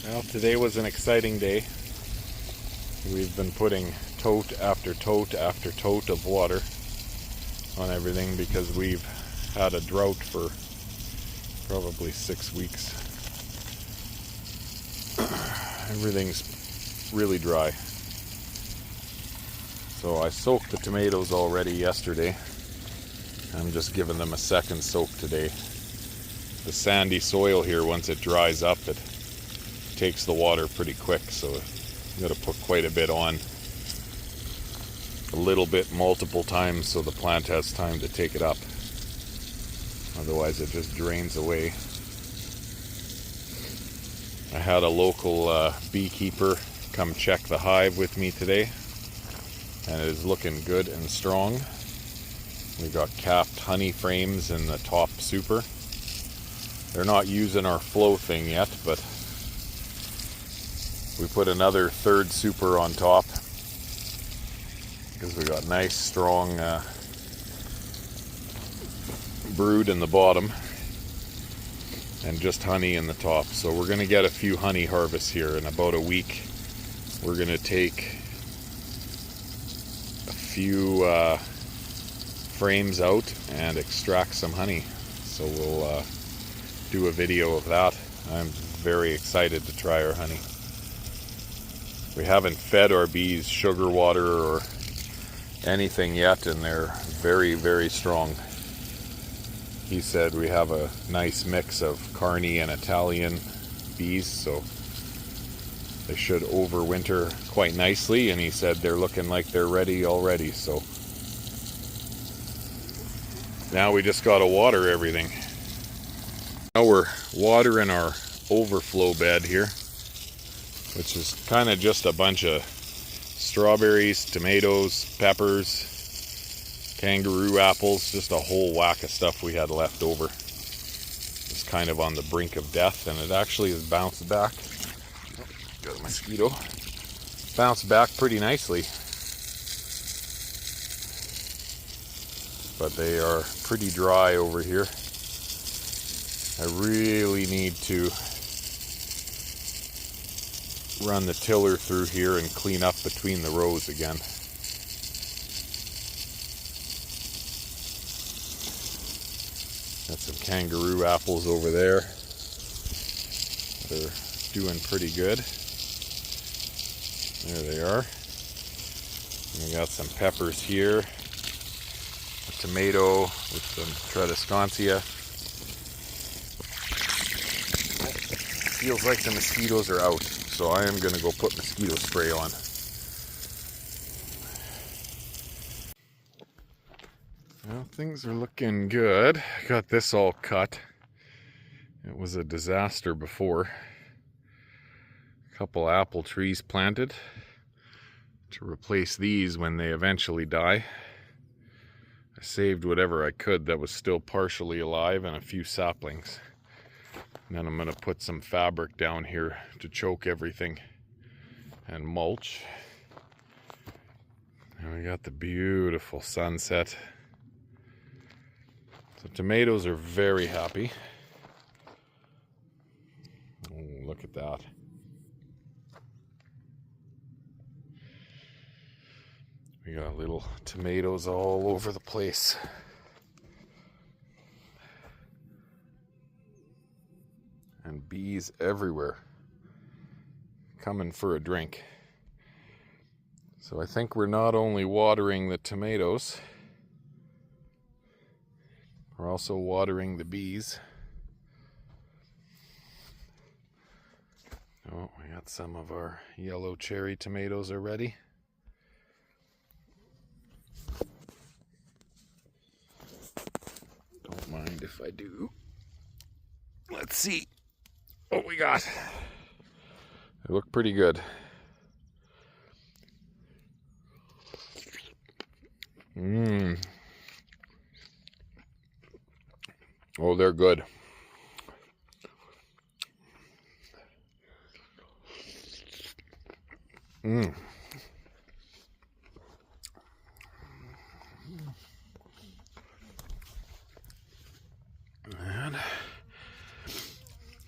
Well, today was an exciting day. We've been putting tote after tote after tote of water on everything because we've had a drought for probably 6 weeks. Everything's really dry. So I soaked the tomatoes already yesterday. I'm just giving them a second soak today. The sandy soil here, once it dries up, it takes the water pretty quick, so you got to put quite a bit on, a little bit multiple times, so the plant has time to take it up. Otherwise it just drains away. I had a local beekeeper come check the hive with me today, and it is looking good and strong. We got capped honey frames in the top super. They're not using our flow thing yet, but we put another third super on top because we got nice strong brood in the bottom and just honey in the top. So we're going to get a few honey harvests here in about a week. We're going to take a few frames out and extract some honey. So we'll do a video of that. I'm very excited to try our honey. We haven't fed our bees sugar water or anything yet, and they're very, very strong. He said we have a nice mix of Carney and Italian bees, so they should overwinter quite nicely, and he said they're looking like they're ready already. So now we just gotta water everything. Now we're watering our overflow bed here, which is kind of just a bunch of strawberries, tomatoes, peppers, kangaroo apples, just a whole whack of stuff we had left over. It's kind of on the brink of death, and it actually has bounced back. Oh, got a mosquito. Bounced back pretty nicely. But they are pretty dry over here. I really need to run the tiller through here and clean up between the rows again. Got some kangaroo apples over there. They're doing pretty good. There they are. And we got some peppers here. A tomato with some tradescantia. Feels like the mosquitoes are out, so I am going to go put mosquito spray on. Well, things are looking good. Got this all cut. It was a disaster before. A couple apple trees planted to replace these when they eventually die. I saved whatever I could that was still partially alive and a few saplings. And then I'm going to put some fabric down here to choke everything and mulch. And we got the beautiful sunset. So tomatoes are very happy. Oh, look at that. We got little tomatoes all over the place. And bees everywhere coming for a drink. So I think we're not only watering the tomatoes, we're also watering the bees. Oh, we got some of our yellow cherry tomatoes already. Don't mind if I do. Let's see what we got. They look pretty good. Oh, they're good. And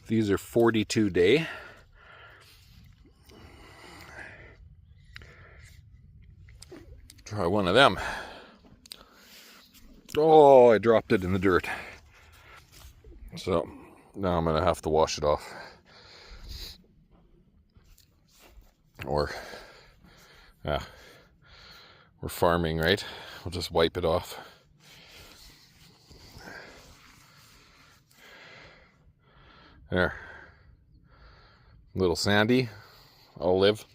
these are 42 day. Try one of them. Oh, I dropped it in the dirt. So now I'm gonna have to wash it off. Or, yeah, we're farming, right? We'll just wipe it off. There. Little sandy. I'll live.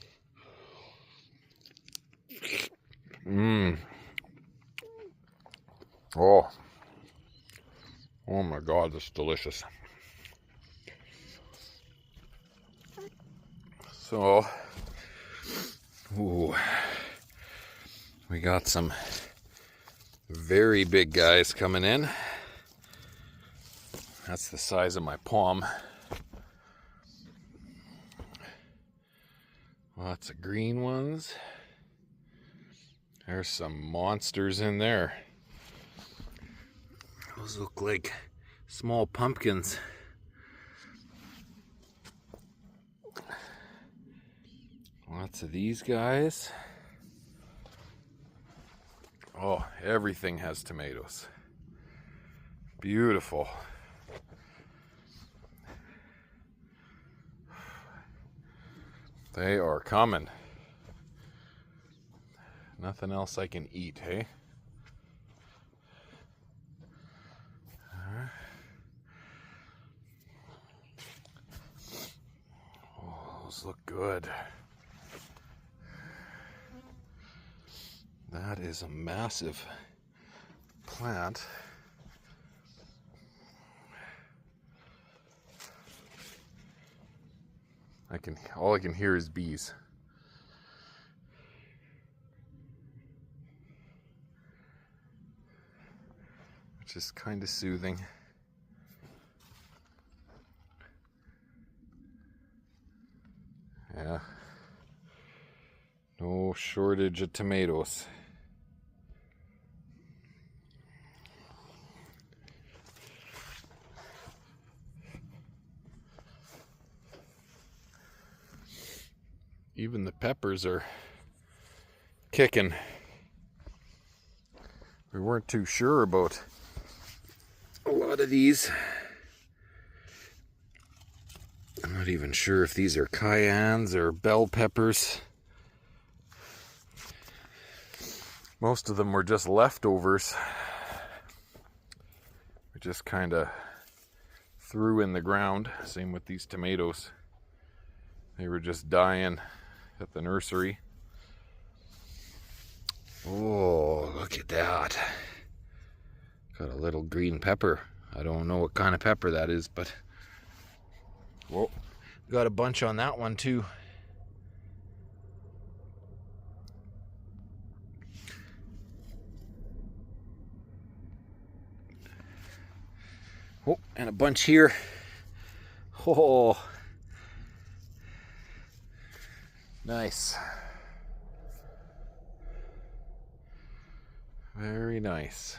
Oh. Oh my God, this is delicious. So, ooh, we got some very big guys coming in. That's the size of my palm. Lots of green ones. There's some monsters in there. Those look like small pumpkins. Lots of these guys. Oh, everything has tomatoes. Beautiful. They are coming. Nothing else I can eat, hey? Oh, those look good. That is a massive plant. All I can hear is bees. Which is kind of soothing. Yeah. No shortage of tomatoes. Even the peppers are kicking. We weren't too sure about a lot of these. I'm not even sure if these are cayennes or bell peppers. Most of them were just leftovers. We just kind of threw in the ground. Same with these tomatoes. They were just dying at the nursery. Oh, look at that. Got a little green pepper. I don't know what kind of pepper that is, but whoa, got a bunch on that one too. Oh, and a bunch here. Oh, nice. Very nice.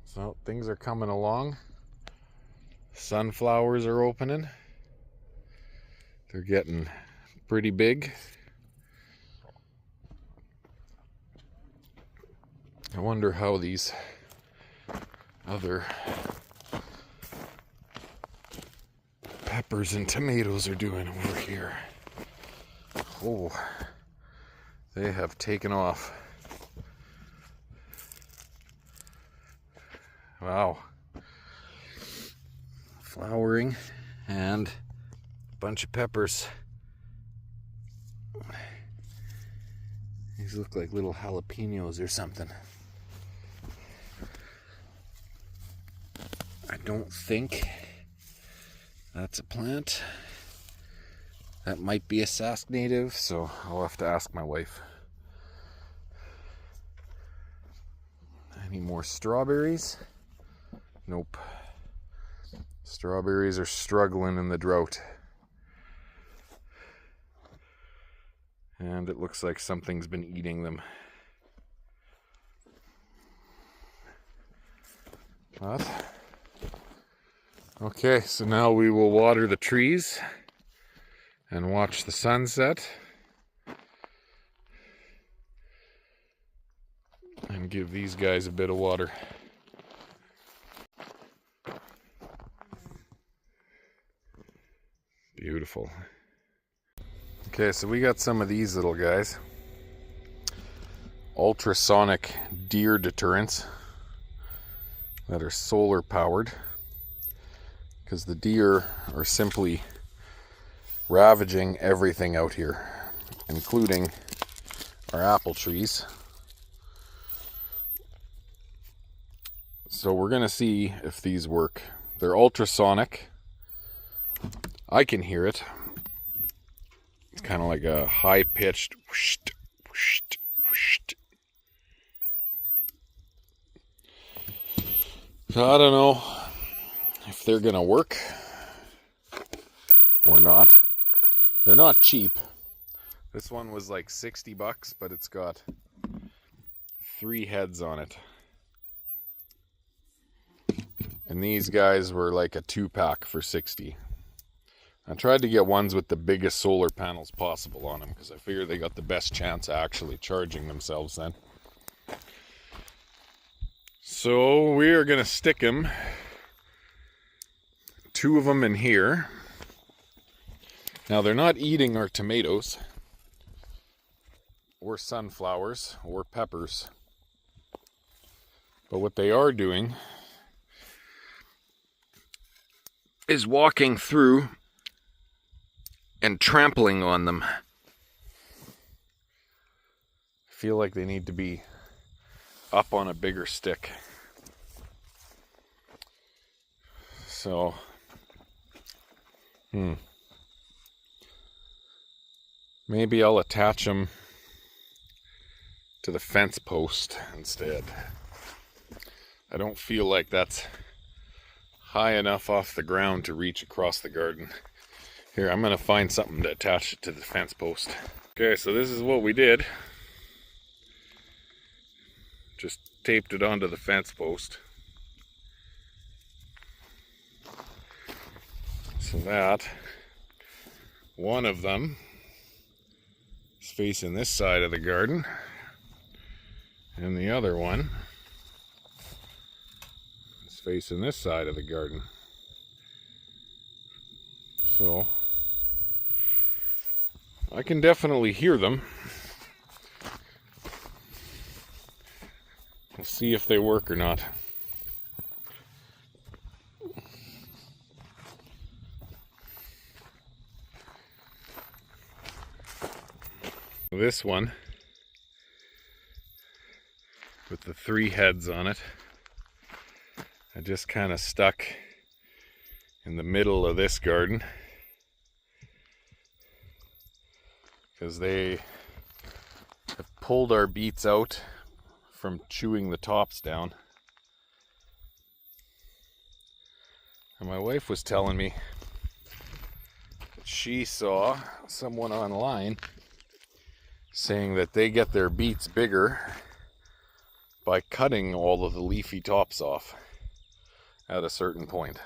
So things are coming along. Sunflowers are opening. They're getting pretty big. I wonder how these other peppers and tomatoes are doing over here. Oh, they have taken off. Wow. Flowering and a bunch of peppers. These look like little jalapenos or something. I don't think that's a plant. That might be a Sask native, so I'll have to ask my wife. Any more strawberries? Nope. Strawberries are struggling in the drought. And it looks like something's been eating them. What? Okay, so now we will water the trees and watch the sunset and give these guys a bit of water. Beautiful. Okay, so we got some of these little guys. Ultrasonic deer deterrents that are solar powered, because the deer are simply ravaging everything out here, including our apple trees. So we're gonna see if these work. They're ultrasonic. I can hear it. It's kind of like a high-pitched whoosh, whoosh, whoosh. So I don't know if they're gonna work or not. They're not cheap. This one was like $60, but it's got 3 heads on it. And these guys were like a 2-pack for $60. I tried to get ones with the biggest solar panels possible on them, because I figured they got the best chance of actually charging themselves then. So we are going to stick them, 2 of them in here. Now they're not eating our tomatoes or sunflowers or peppers, but what they are doing is walking through and trampling on them. I feel like they need to be up on a bigger stick. So, maybe I'll attach them to the fence post instead. I don't feel like that's high enough off the ground to reach across the garden. Here, I'm going to find something to attach it to the fence post. Okay, so this is what we did. Just taped it onto the fence post. So that one of them is facing this side of the garden, and the other one is facing this side of the garden. So I can definitely hear them. We'll see if they work or not. This one with the 3 heads on it, I just kind of stuck in the middle of this garden, because they have pulled our beets out from chewing the tops down. And my wife was telling me that she saw someone online saying that they get their beets bigger by cutting all of the leafy tops off at a certain point.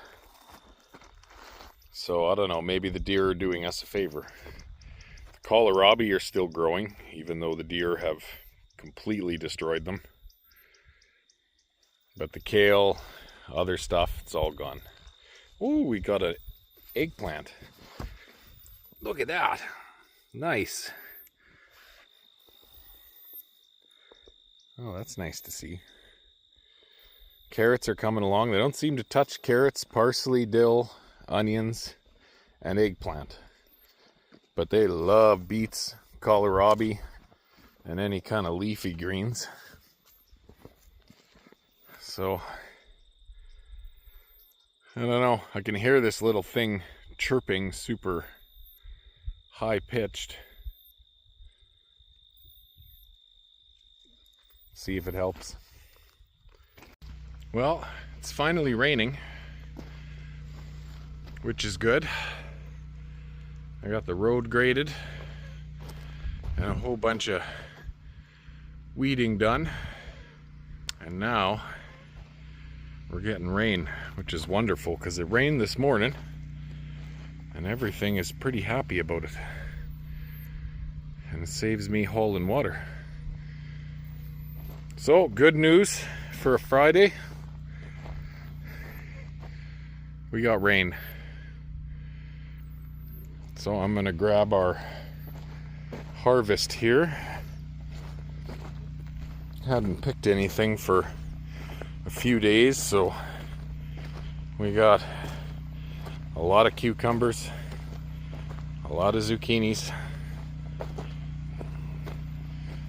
So I don't know, maybe the deer are doing us a favor. The kohlrabi are still growing, even though the deer have completely destroyed them. But the kale, other stuff, it's all gone. Ooh, we got an eggplant. Look at that. Nice. Oh, that's nice to see. Carrots are coming along. They don't seem to touch carrots, parsley, dill, onions, and eggplant. But they love beets, kohlrabi, and any kind of leafy greens. So, I don't know. I can hear this little thing chirping super high pitched. See if it helps. Well, it's finally raining, which is good. I got the road graded and a whole bunch of weeding done. And now we're getting rain, which is wonderful, because it rained this morning And everything is pretty happy about it. And it saves me hauling water. So, good news for a Friday. We got rain. So I'm gonna grab our harvest here. Hadn't picked anything for a few days, so we got a lot of cucumbers, a lot of zucchinis.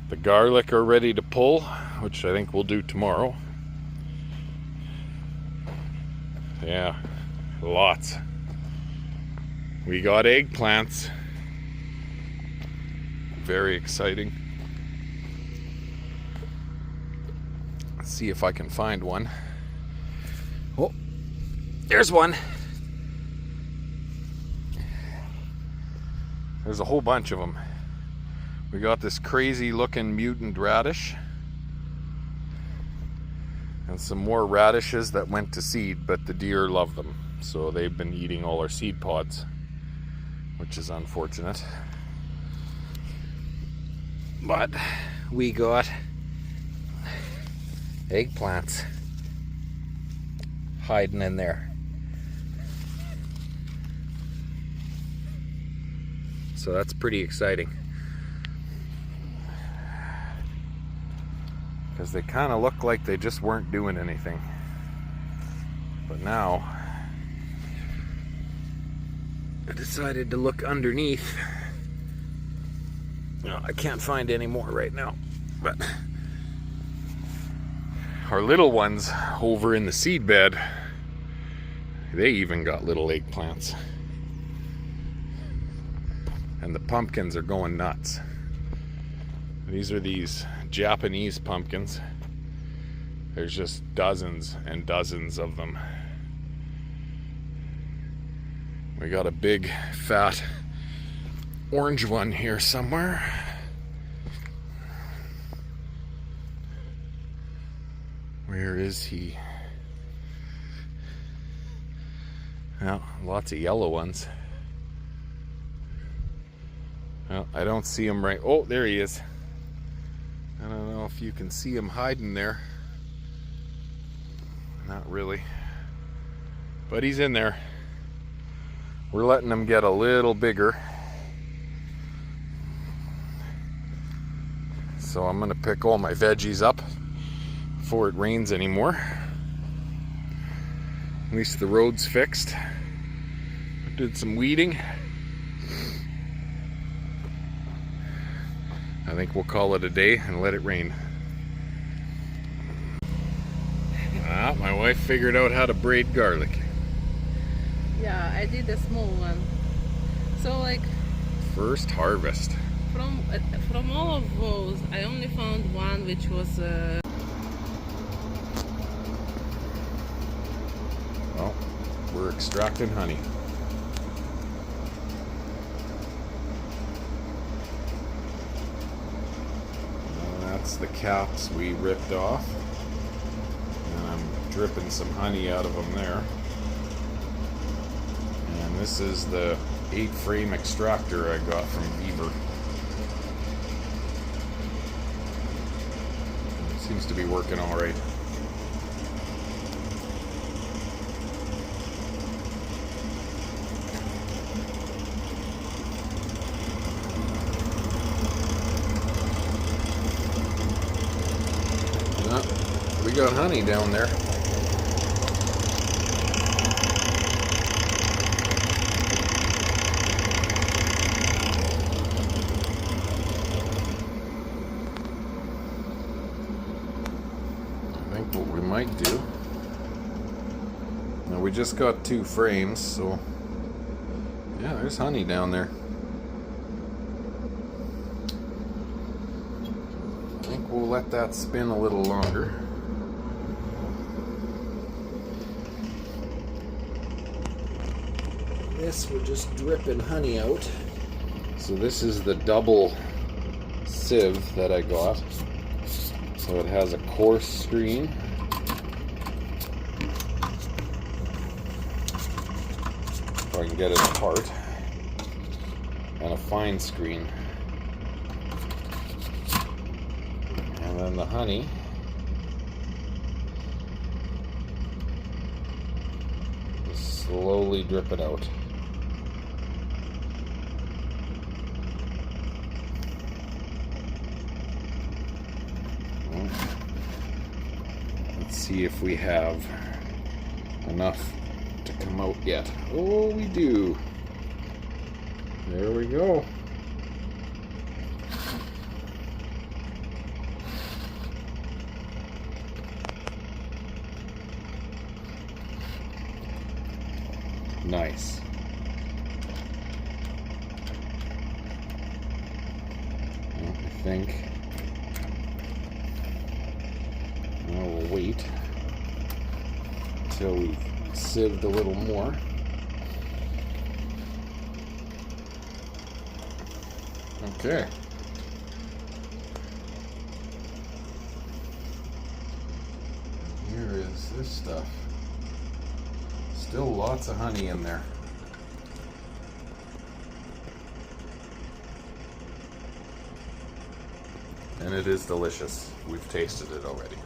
The garlic are ready to pull, which I think we'll do tomorrow. Yeah, lots. We got eggplants. Very exciting. Let's see if I can find one. Oh, there's one. There's a whole bunch of them. We got this crazy looking mutant radish. And some more radishes that went to seed, but the deer love them. So they've been eating all our seed pods, which is unfortunate. But we got eggplants hiding in there. So that's pretty exciting. Because they kind of look like they just weren't doing anything. But now I decided to look underneath. No, I can't find any more right now. But our little ones over in the seed bed, they even got little eggplants. And the pumpkins are going nuts. These are these Japanese pumpkins. There's just dozens and dozens of them. We got a big fat orange one here somewhere. Where is he? Well, lots of yellow ones. Well, I don't see him right. Oh, there he is. I don't know if you can see him hiding there. Not really. But he's in there. We're letting him get a little bigger. So I'm gonna pick all my veggies up before it rains anymore. At least the road's fixed. I did some weeding. I think we'll call it a day and let it rain. My wife figured out how to braid garlic. Yeah, I did a small one. So like First harvest. from all of those, I only found one which was Well, we're extracting honey. That's the caps we ripped off. And I'm dripping some honey out of them there. And this is the 8-frame extractor I got from Beaver. It seems to be working all right. We got honey down there. I think what we might do. Now we just got 2 frames, so yeah, there's honey down there. I think we'll let that spin a little longer. This we're just dripping honey out. So this is the double sieve that I got. So it has a coarse stream. if I can get it apart, and a fine screen. And then the honey just slowly drip it out. Let's see if we have enough to come out yet. Oh, we do. There we go. Nice. Well, I think we'll wait until we sieved a little more. Okay. Here is this stuff. Still lots of honey in there. And it is delicious. We've tasted it already.